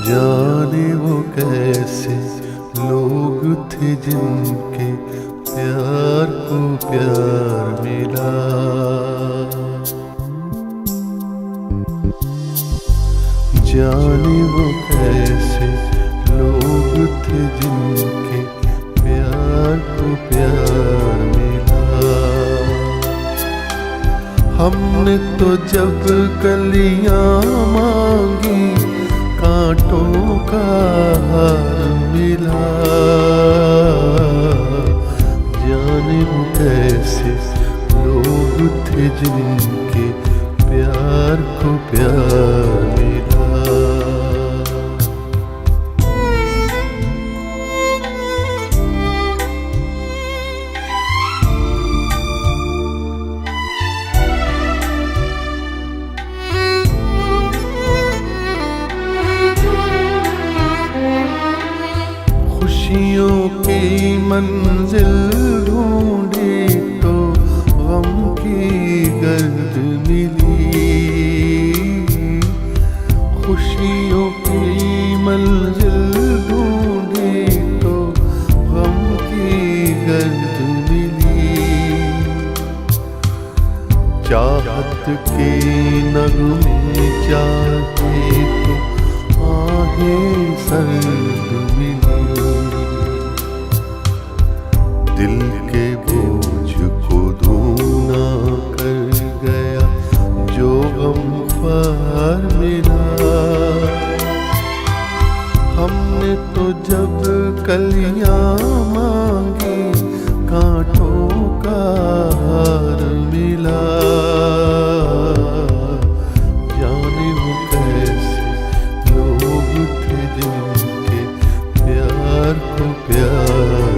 जाने वो कैसे लोग थे जिनके प्यार को प्यार मिला। जाने वो कैसे लोग थे जिनके प्यार को प्यार मिला। हमने तो जब कलियां मांगी कांटों का हार मिला। जाने वो कैसे लोग थे जिनके प्यार को प्यार मिला। खुशियों की मंजिल ढूंढी तो गम की गर्द मिली। खुशियों की मंजिल ढूंढी तो गम की गर्द मिली। चाहत के नगमे चाहते तो आहें सर्द मिली। दिल के बोझ को धूना कर गया जो गम पार मिला। हमने तो जब कलियां मांगी कांटों का हार मिला। जाने वो कैसे लोग थे जिनके प्यार को प्यार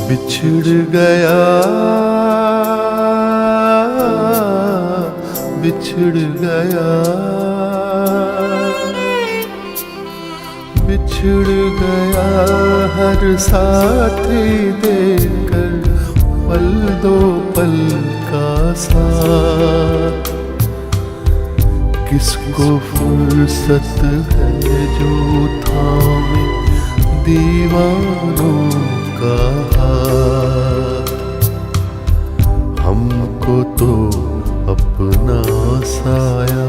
बिछड़ गया बिछड़ गया बिछड़ गया हर साथी देकर पल दो पल का साथ। किसको फुर्सत है जो थामे दीवानों का हाथ। हमको तो अपना साया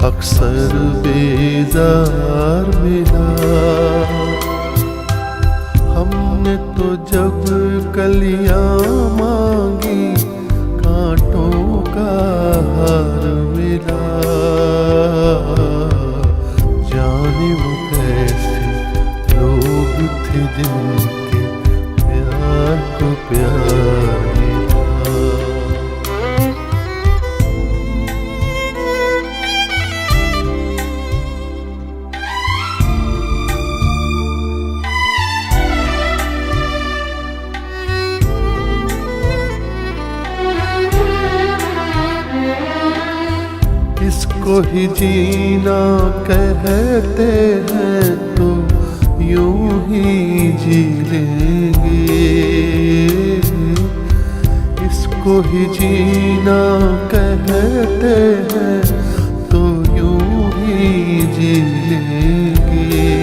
अक्सर बेजार मिला। हमने तो जब कलियां मांगी कांटों का हार मिला। जाने वो कैसे लोग थे जिनके प्यार को प्यार मिला। इसको ही जीना कहते हैं तो यूं ही जी लेंगे। इसको ही जीना कहते हैं तो यूं ही जी लेंगे।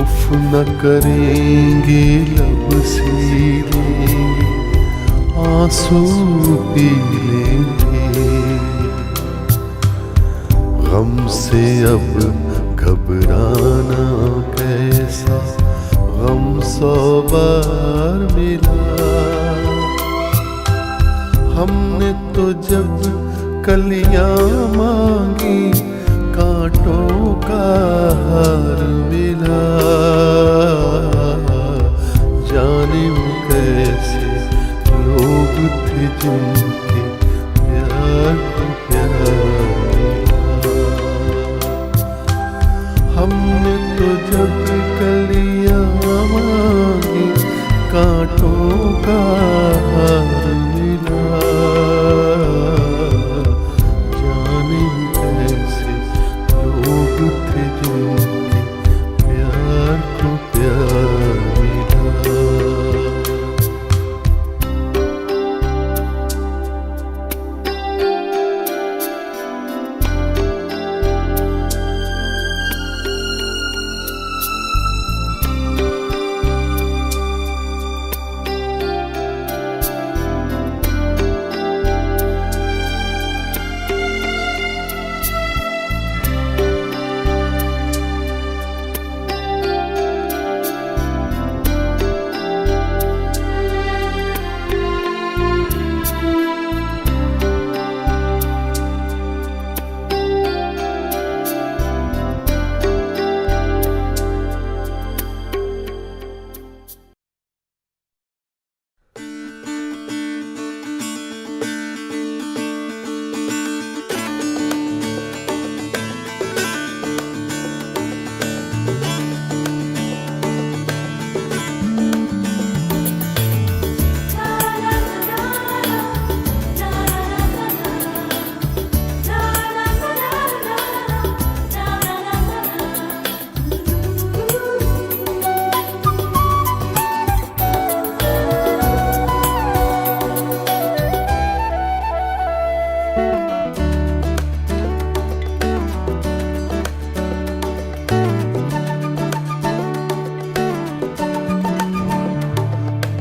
उफ न करेंगे लब सी लेंगे आंसू पी लेंगे। गम से अब घबराना कैसा गम 100 बार मिला। हमने तो जब कलियां मांगी कांटों का हार मिला। जाने वो कैसे लोग थे जिनके प्यार को प्यार मिला। हमने तो जब कलियां मांगी कांटों का हार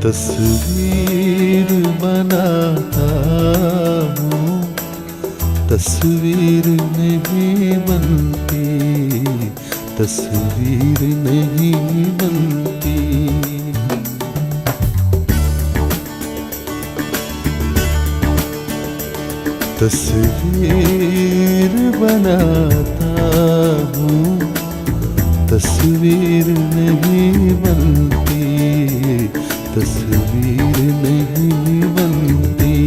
तस्वीर बनाता हूँ, तस्वीर नहीं बनती, तस्वीर नहीं बनती। तस्वीर बनाता हूँ, तस्वीर नहीं बनती, तस्वीर नहीं बनती।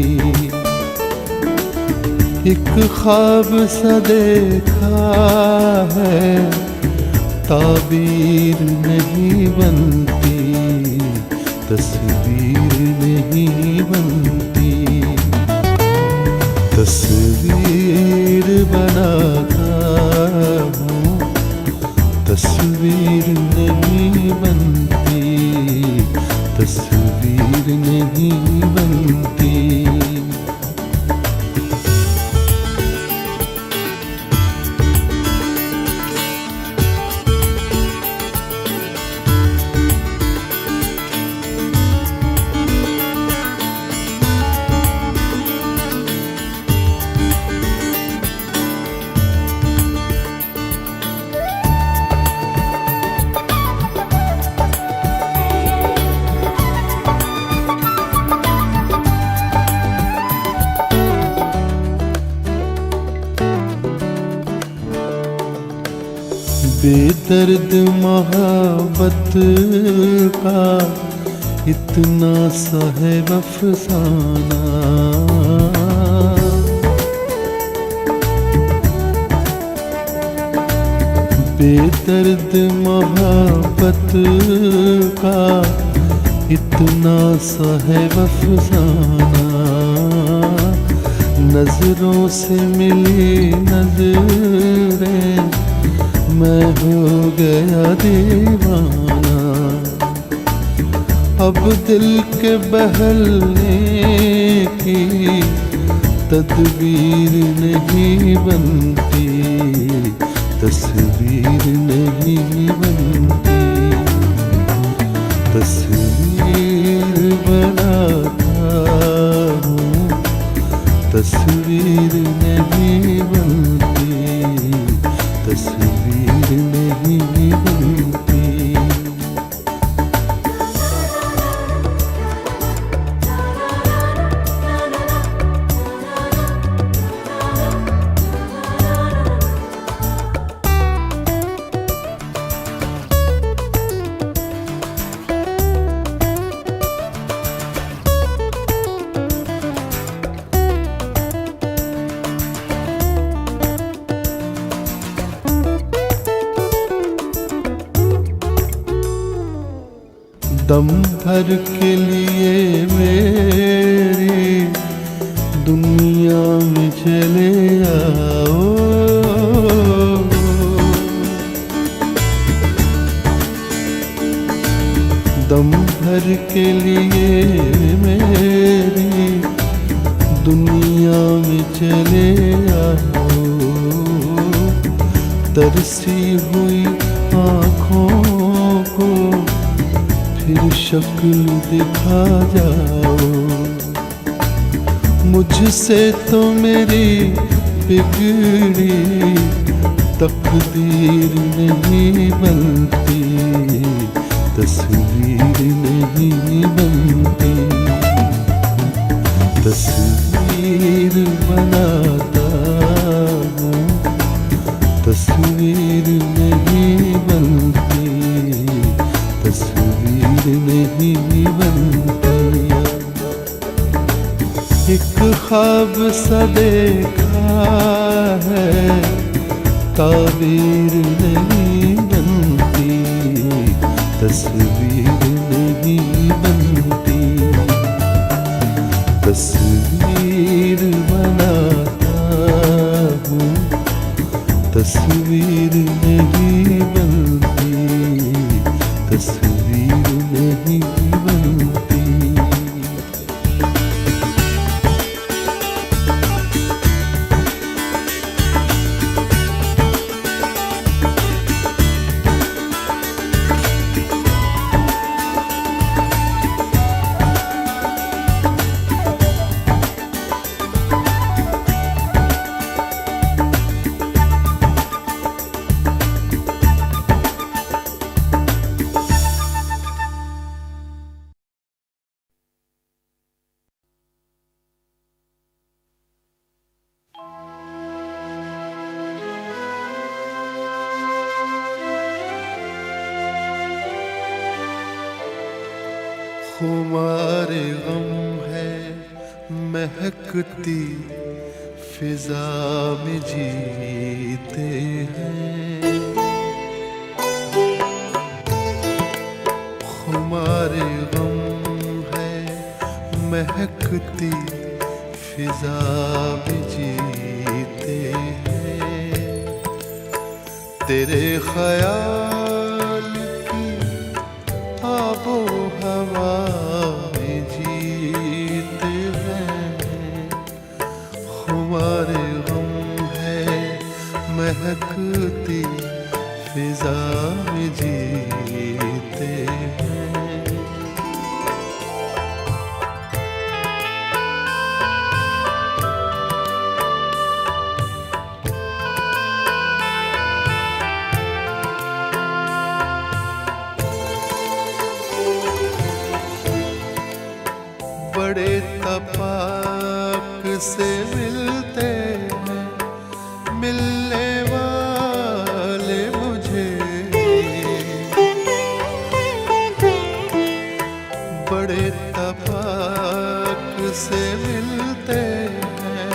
एक ख्वाब सा देखा है, ताबीर नहीं बनती, तस्वीर नहीं बनती। तस्वीर बनाता हूँ, तस्वीर नहीं बनती, तस्वीर नहीं बनती। बेदर्द मोहब्बत का इतना सा है अफसाना, बेदर्द मोहब्बत का इतना सा है अफसाना। नजरों से मिली नजरें, मैं हो गया दीवाना। अब दिल के बहलने की तदबीर नहीं बनती, तस्वीर नहीं बनती। तस्वीर बनाता हूँ, तस्वीर नहीं बनती, तस्वीर नहीं बनती। दम भर के लिए मेरी दुनिया में चले आओ, दम भर के लिए मेरी दुनिया में चले आओ। तरसी हुई आँखों को फिर शक्ल दिखा जाओ। मुझसे तो मेरी बिगड़ी तकदीर नहीं बनती, तस्वीर नहीं बनती। तस्वीर बनाता हूँ, तस्वीर नहीं बनती, तस्वीर नहीं बनती। एक ख्वाब सा देखा है, ताबीर नहीं बनती, तस्वीर नहीं बनती। तस्वीर बनाता हूँ, तस्वीर नहीं बनती, तस्वीर नहीं बनती। खुमारे गम है महकती फिजा में जीते हैं। खुमारे गम है महकती फिजा में जीते हैं। तेरे ख्याल की आबो हवा में जीते हैं। खुमारे गम है महकती फिजा में जीते हैं। बड़े तपाक से मिलते हैं मिलने वाले मुझे। बड़े तपाक से मिलते हैं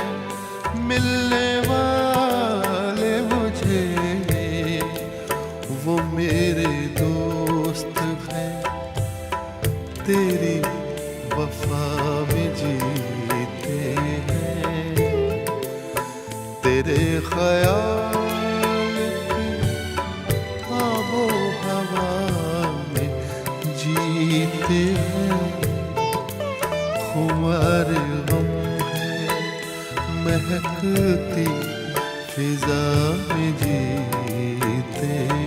मिलने वाले मुझे। वो मेरे दोस्त हैं तेरी वफा में जीते हैं। तेरे ख्याल की आबो हवा में जीते हैं। खुमारे गम है महकती फिजा में जीते हैं।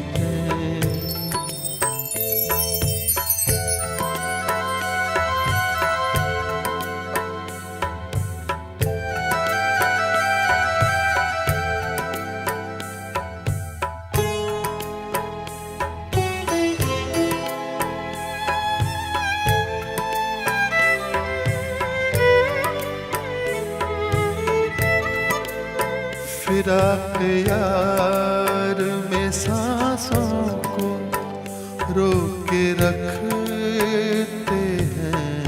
फिराक यार में सांसों को रोक के रखते हैं।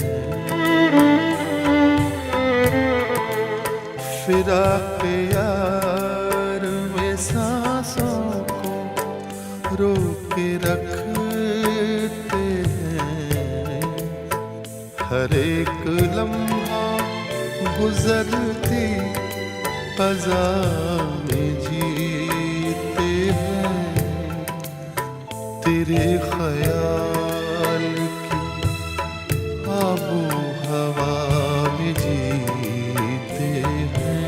फिराक यार में सांसों को रोक के रखते हैं। हर एक लम्हा गुजरती क़ज़ा में जीते हैं। तेरे ख्याल की आबो हवा में जीते हैं।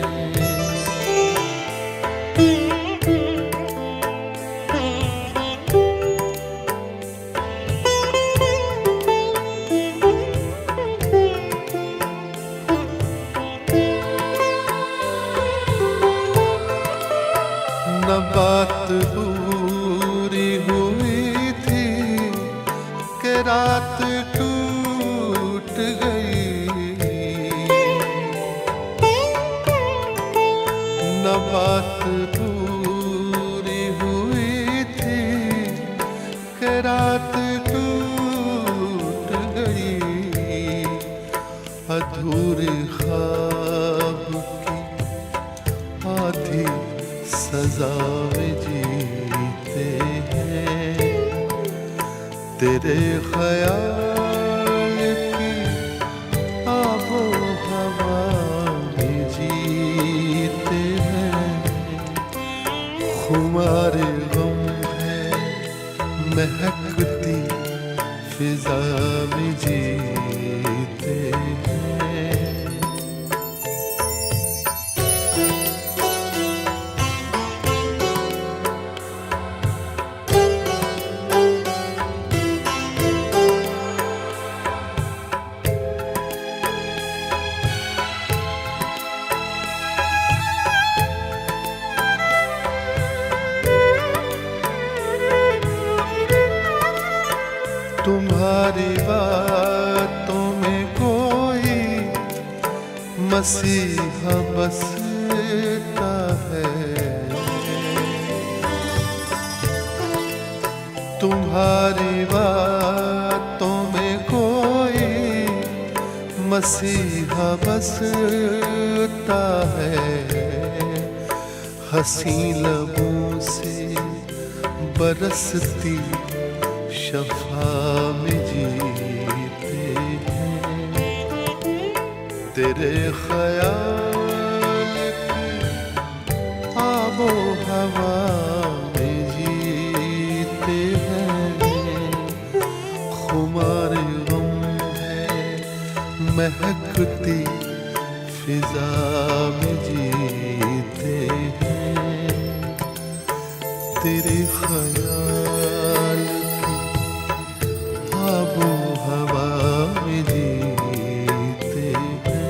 न बात पूरी हुई थी कि रात टूट गई। न बात पूरी हुई थी कि रात टूट गई। अधूरे ख्वाब की आधी सजा में जीते हैं। तेरे ख्याल की आबो हवा में जीते हैं। खुमारे गम है महकती फिजा में जीते हैं। तुम्हारी बातों में कोई मसीहा बसता है। तुम्हारी बातों में कोई मसीहा बसता है, हंसी लबों से बरसती शफा में जीते हैं। तेरे ख्याल की आबो हवा में जीते हैं। खुमार गम है महकती फिजा में जीते हैं। तेरे ख्याल की आबो हवा में जीते हैं।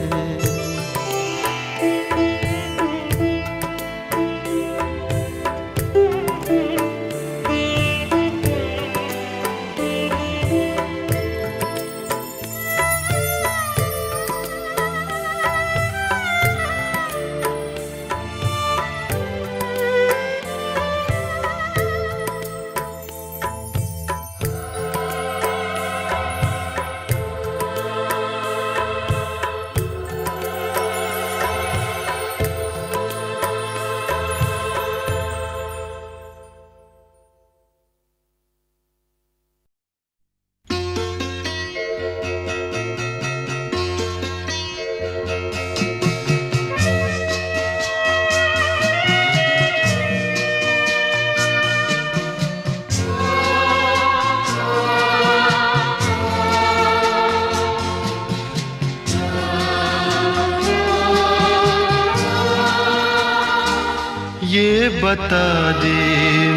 ये बता दे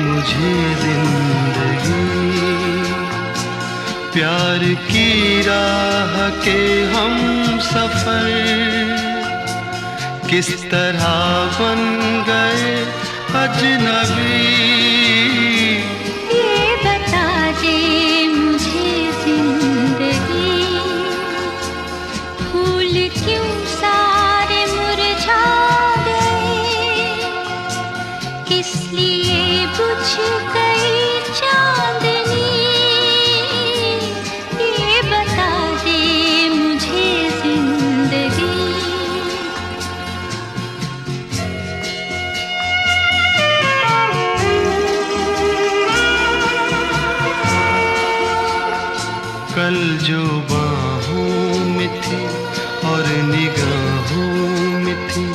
मुझे जिंदगी, प्यार की राह के हम सफर किस तरह बन गए अजनबी। ये बता दे मुझे जिंदगी, फूल क्यों सारे मुरझा गए, किस लिए बुझ गई चांदनी। ये बता दे मुझे जिंदगी। कल जो बाहों में थी और निगाहों में थी,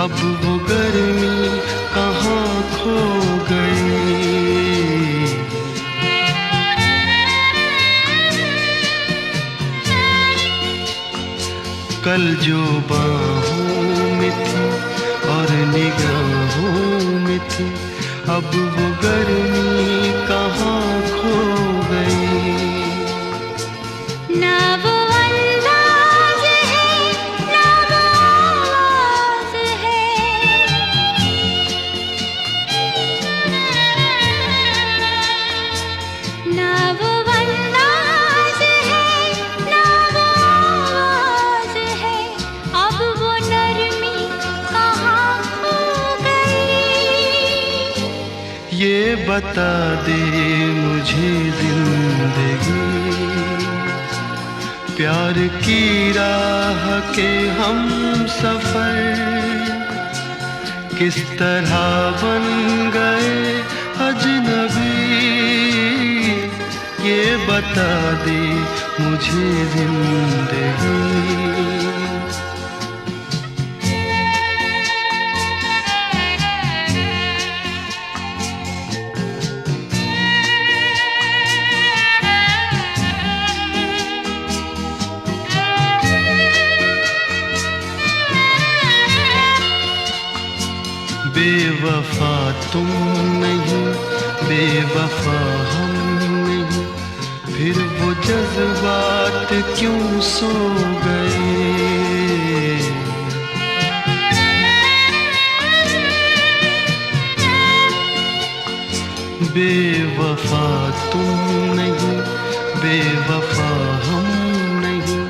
अब वो गर्मी कहाँ खो गई। कल जो बाहों में थी और निगाहों में थी, अब वो गर्मी कहाँ खो गई। ना वो अंदाज है, ना वो आवाज है, ना वो अंदाज है, ना वो आवाज है, अब वो नरमी कहाँ खो गई। ये बता दे मुझे जिंदगी, प्यार की राह के हम सफर किस तरह बन गए अजनबी। ये बता दे मुझे जिंदगी। बेवफा तुम नहीं, बेवफा हम नहीं, फिर वो जज्बात क्यों सो गए। बेवफा तुम नहीं, बेवफा हम नहीं,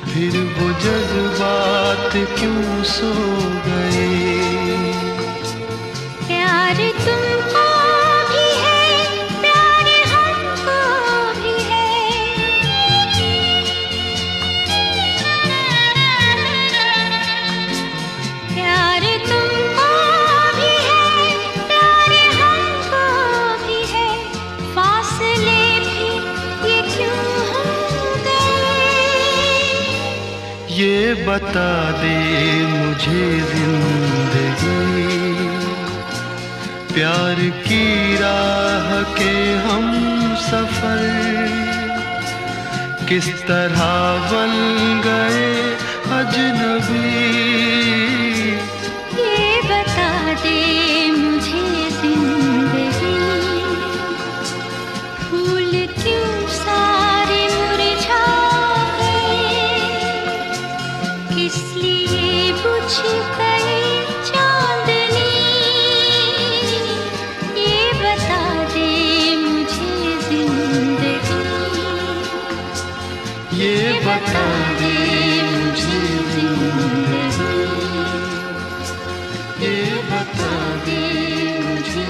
फिर वो जज्बात क्यों सो गए। प्यार तुमको भी है, प्यार हमको भी है, बता दे मुझे जिंदगी प्यार की राह के हम सफर किस तरह बन गए अजनबी। ये बता दे मुझे जिंदगी फूल क्यों सारे मुरझा गए, किस लिए बुझ गई चांदनी। ये बता दे मुझे जिंदगी, ये बता दे मुझे जिंदगी, ये बता दे मुझे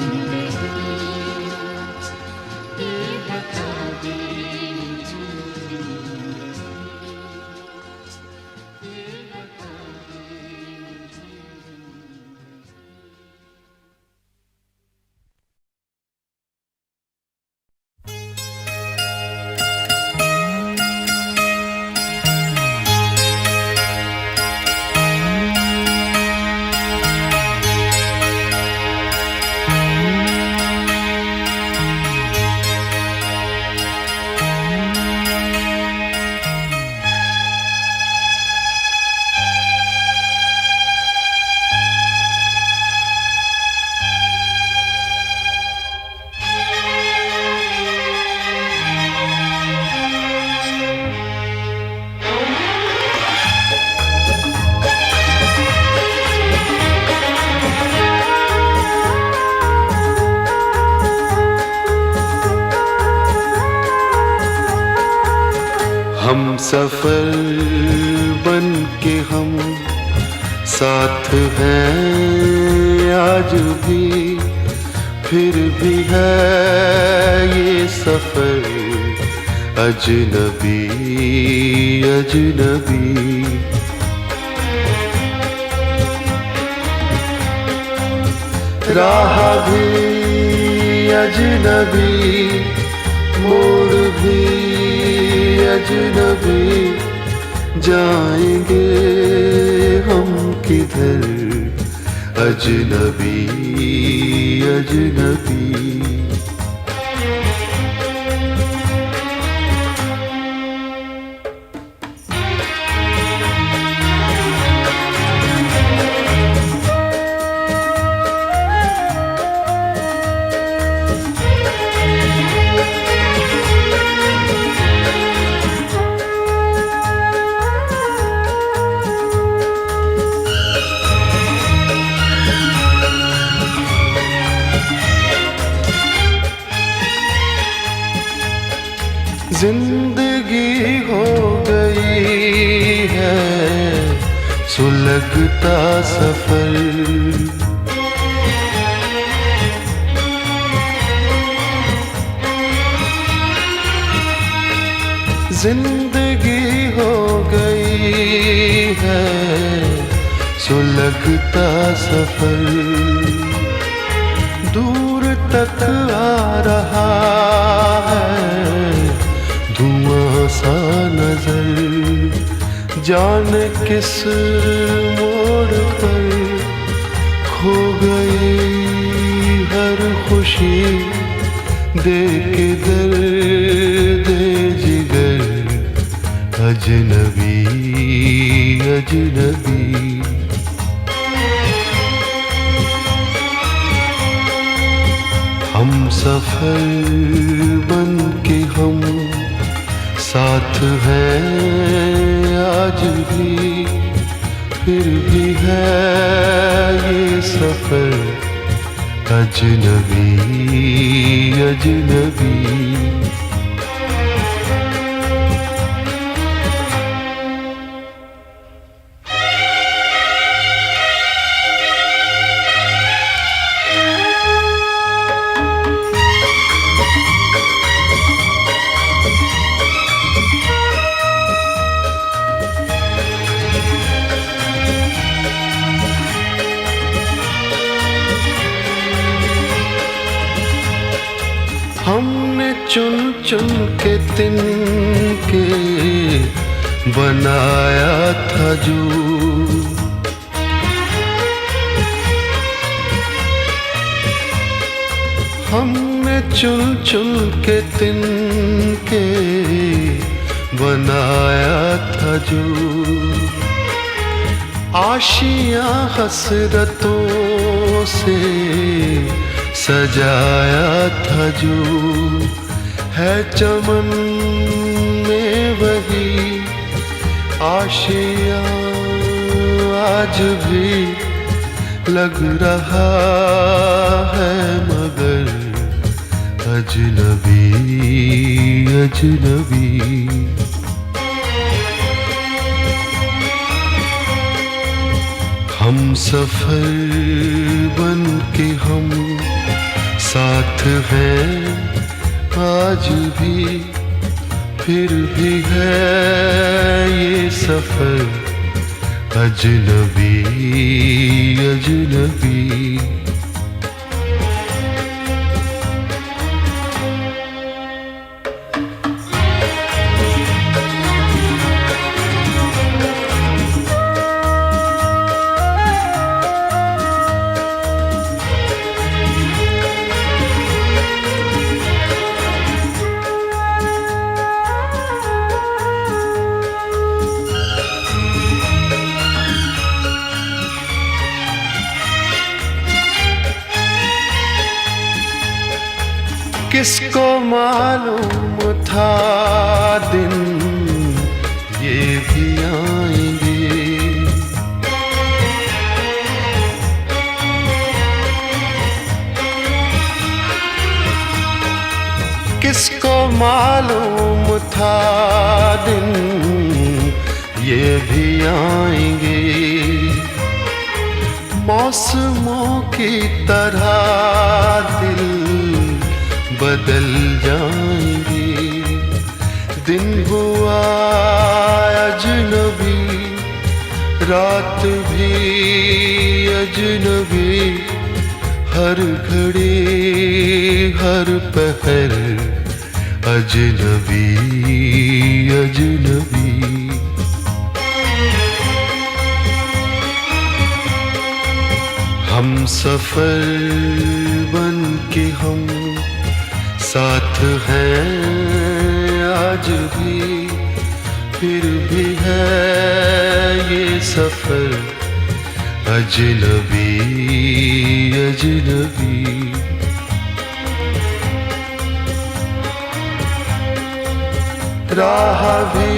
जिंदगी, ये बता दे मुझे जिंदगी, ये बता दे मुझे। हम सफर बन के हम साथ हैं आज भी, फिर भी है ये सफर अजनबी अजनबी। राह भी अजनबी, मोड़ भी अजनबी, जाएंगे हम किधर अजनबी अजनबी। जिंदगी हो गई है सुलगता सफर, जिंदगी हो गई है सुलगता सफर। दूर तक आ रहा है धुआं सा नजर, जाने किस मोड़ पर खो गई हर खुशी, दे के दर्द जिगर अजनबी अजनबी। हम सफर बन के हम साथ हैं आज भी, फिर भी है ये सफर अजनबी अजनबी। हमने चुन चुन के तिनके बनाया था जो। हमने चुन चुन के तिनके बनाया था जो। आशियां हसरतों से सजाया था जो। है चमन में वही आशियां आज भी लग रहा है, मगर अजनबी अजनबी। हम सफर बन के हम साथ हैं आज भी, फिर भी है ये सफर अजनबी अजनबी। किसको मालूम था दिन ये भी आएंगे। किसको मालूम था दिन ये भी आएंगे। मौसमों की तरह दिल बदल जाएंगे। दिन हुआ अजनबी, रात भी अजनबी। हर घड़ी हर पहर अजनबी अजनबी। हम सफर बन के हम साथ हैं आज भी, फिर भी है ये सफर अजनबी अजनबी। राह भी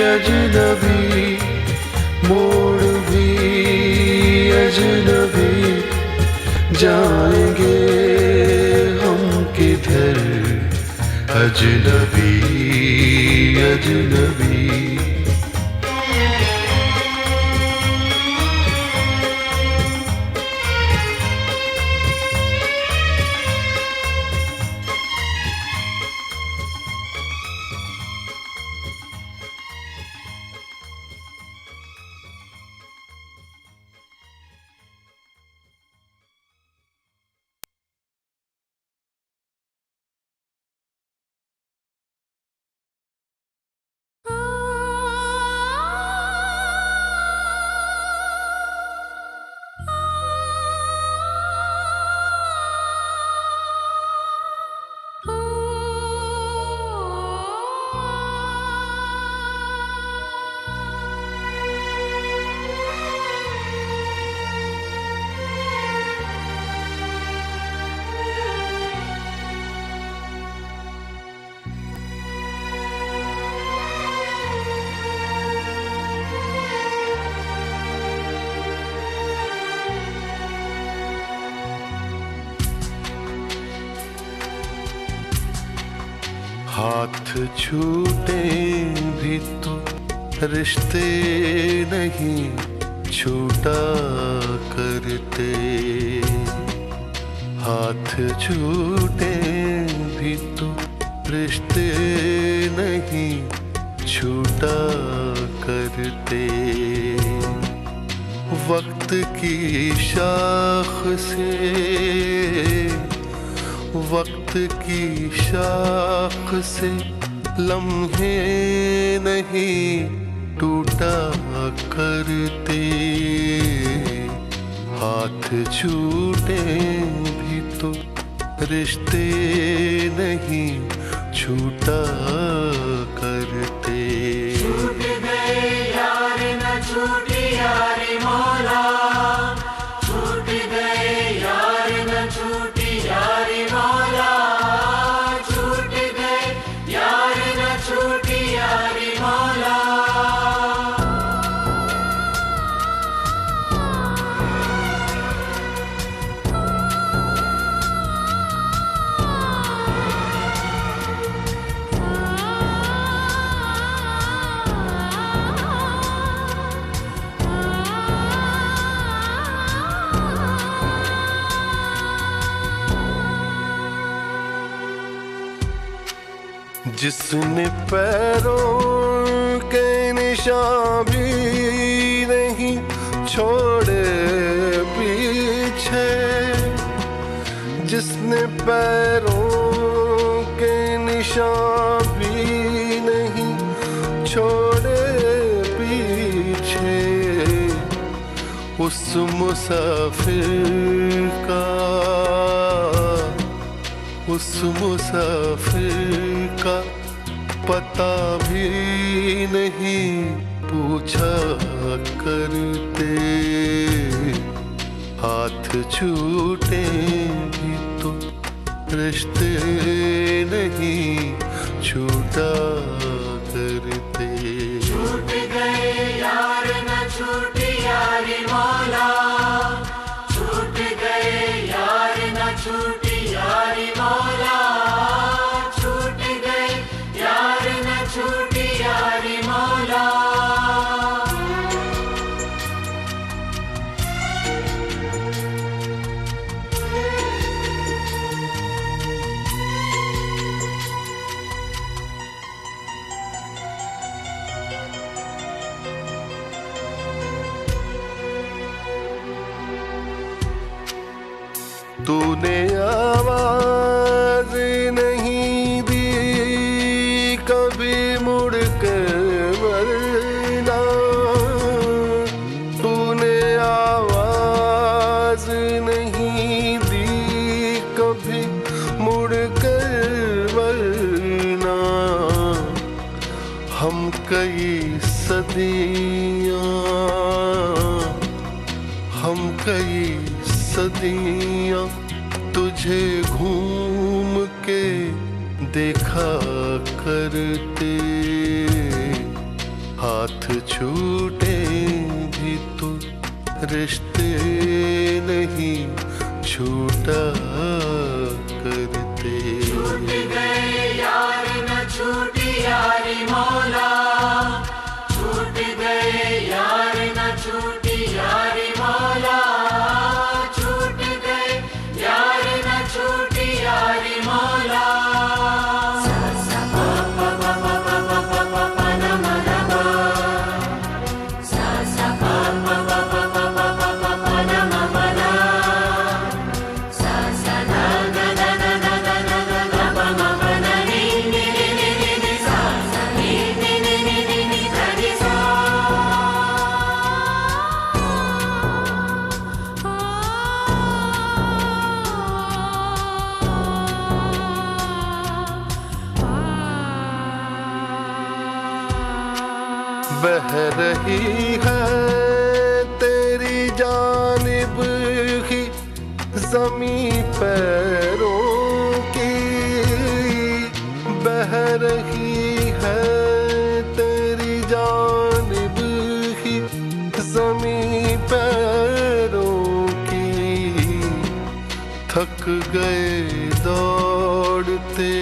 अजनबी, मोड़ भी अजनबी। जाएंगे किधर अजनबी अजनबी। हाथ छूटे भी तो रिश्ते नहीं छूटा करते। हाथ छूटे भी तो रिश्ते नहीं छूटा करते। वक्त की शाख से वक्त की शाख से लम्हे नहीं टूटा करते, हाथ छूटे भी तो रिश्ते नहीं छूटा करते। छूट गए यार न छूटी यारी मौला, छूट गए यार न छूटी यारी मौला, छूट गए यार न छूटी यारी मौला। जिसने पैरों के निशान भी नहीं छोड़े पीछे, जिसने पैरों के निशान भी नहीं छोड़े पीछे, उस मुसाफिर का, उस मुसाफिर का पता भी नहीं पूछा करते। हाथ छूटे भी तो रिश्ते नहीं छूटा करते। छूट गए यार न छूटी यारी मौला, छूट गए यार न छूटी यारी मौला, छूट गए यार न छूटी यारी मौला। तूने आवाज नहीं दी कभी मुड़ कर वरना, तूने आवाज नहीं दी कभी मुड़ कर वरना। हम कई सदियां, हम कई सदियां तुझे घूम के देखा करते। हाथ छूटे भी तो रिश्ते नहीं छूटा करते। छूट गए यार न छूटी यारी मौला, छूट गए यार न छूटी यारी मौला, छूट गए यार न छूटी यारी मौला। बह रही है तेरी जानिब ही ज़मीं पैरों की, बह रही है तेरी जानिब ही ज़मीं पैरों की। थक गए दौड़ते,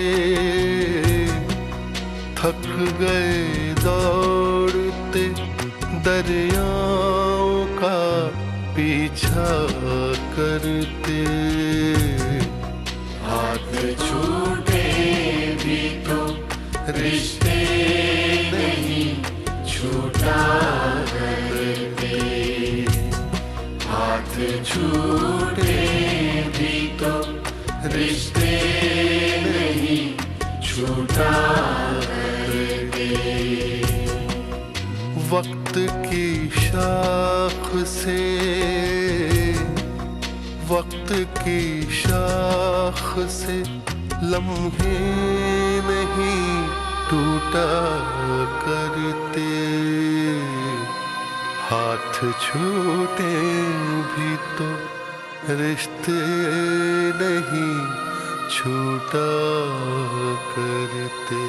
थक गए दौड़ते दरियाओं का पीछा करते। हाथ छूटे भी तो रिश्ते नहीं छूटा करते। हाथ छूटे भी तो रिश्ते नहीं छूटा छूटा कर दे। वक्त की शाख से, वक्त की शाख से लम्हे नहीं टूटा करते। हाथ छूटे भी तो रिश्ते नहीं छूटा करते।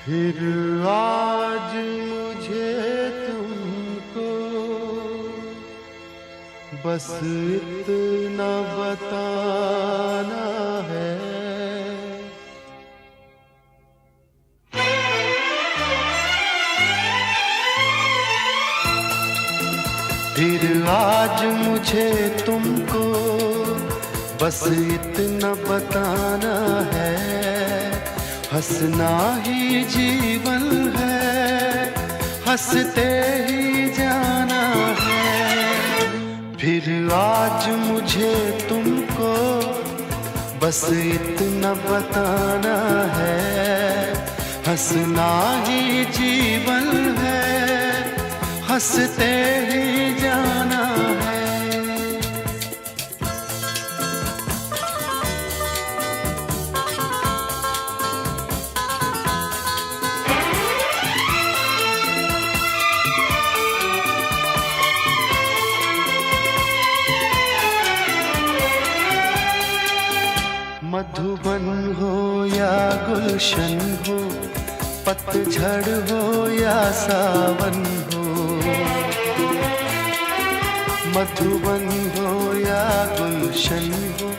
फिर आज मुझे तुमको बस इतना बताना है, फिर आज मुझे तुमको बस इतना बताना है। हंसना ही जीवन है, हंसते ही जाना है। फिर आज मुझे तुमको बस इतना बताना है। हंसना ही जीवन है, हंसते ही जाना है। मधुबन हो या गुलशन हो, पतझड़ हो या सावन हो। मधुबन हो या गुलशन हो,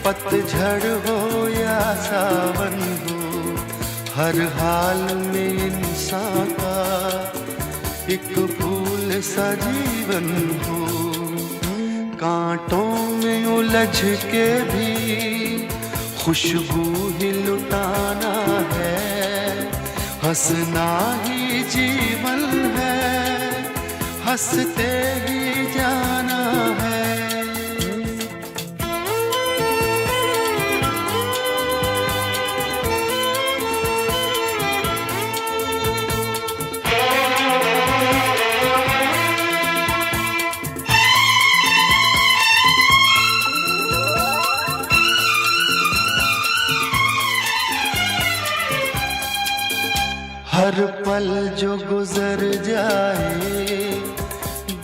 पतझड़ हो या सावन हो। हर हाल में इंसान का एक फूल सा जीवन हो। कांटों में उलझ के भी खुशबू ही लुटाना है। हंसना ही जीवन है, हंसते ही जाना है। हर पल जो गुजर जाए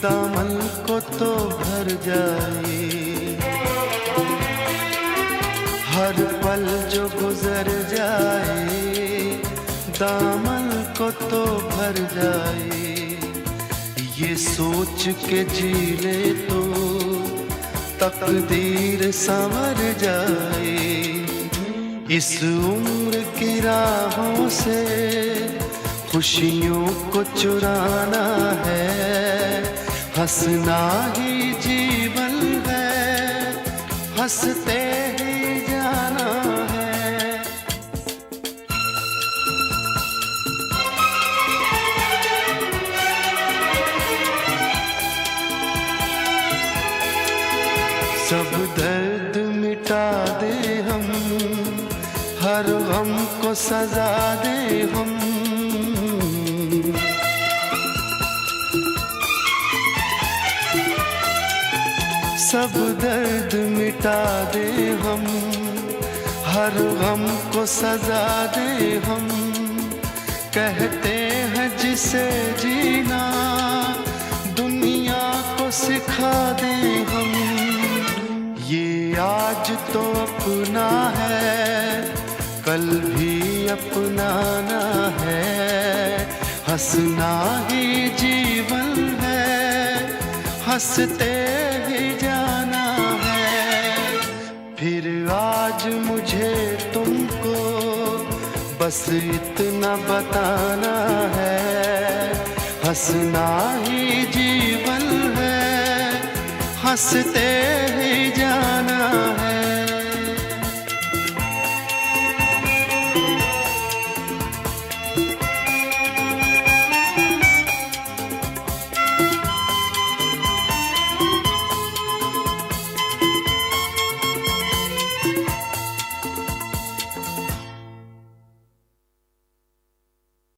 दामन को तो भर जाए। हर पल जो गुजर जाए दामन को तो भर जाए। ये सोच के जी ले तो तकदीर संवर जाए। इस उम्र की राहों से खुशियों को चुराना है। हंसना ही जीवन है, हंसते ही जाना है। सब दर्द मिटा दे हम, हर गम को सजा दे हम। सब दर्द मिटा दे हम, हर गम को सजा दे हम। कहते हैं जिसे जीना दुनिया को सिखा दे हम। ये आज तो अपना है, कल भी अपनाना है। हंसना ही जीवन है, हंसते ही जाना है। फिर आज मुझे तुमको बस इतना बताना है, हंसना ही जीवन है, हंसते ही जाना है।